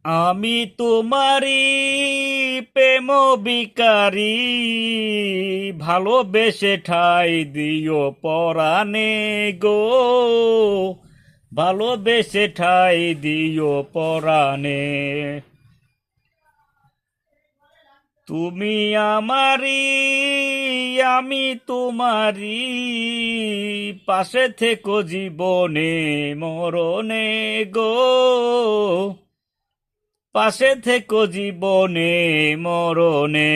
আমি তোমারি প্রেম বিকারি, ভালোবেসে ঠাই দিও পরাণে গো, ভালোবেসে ঠাই দিও পরাণে। তুমি আমারি, আমি তোমারি, পাশে থেকো জীবনে মরণে গো, পাশে থেকো জীবনে মরণে।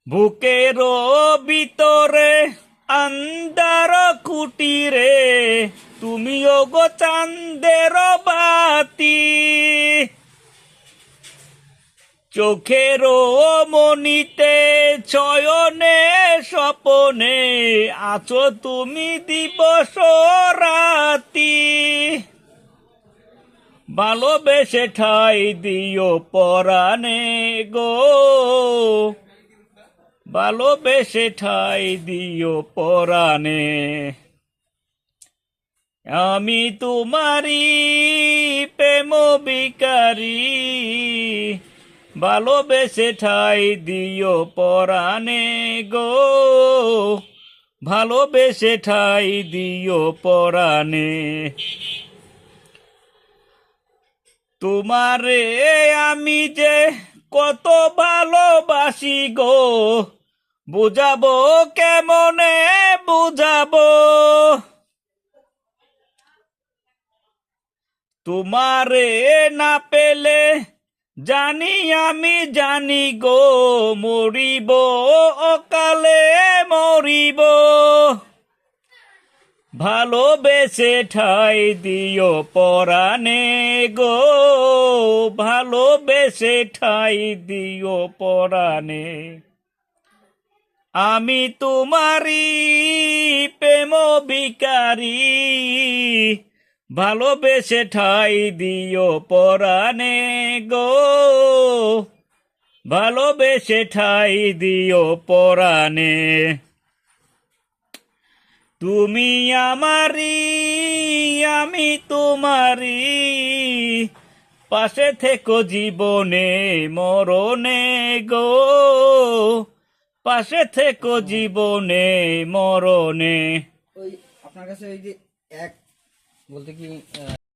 বুকের ভিতরে আন্ধার কুটিরে, তুমিও গো চাঁদের বাতি, চোখের মনিতে চয়নে স্বপনে আছো তুমি দিবস রাতি। ভালোবেসে ঠাই দিও পরাণে গো, ভালোবেসে ঠাই দিও পরাণে। আমি তোমারি প্রেম বিকারি, ভালোবেসে ঠাই দিও পরাণে গো, ভালোবেসে ঠাই দিও পরাণে। তোমারে আমি যে কত ভালোবাসি গো, বুঝাবো কেমনে বুঝাবো। তোমারে না পেলে জানি আমি জানি গো, মরিব অকালে মরিব। ভালোবেসে ঠাই দিও পরাণে গো, ভালোবেসে ঠাই দিও পরাণে। আমি তোমারি প্রেম বিকারি, ভালোবেসে ঠাই দিও পরাণে গো, ভালোবেসে ঠাই দিও পরাণে। তুমি আমারি, আমি তোমারি, পাশে থেকো জীবনে মরণে গো, পাশে থেকো জীবনে মরণে। ওই আপনার কাছে ওই যে এক বলতে কি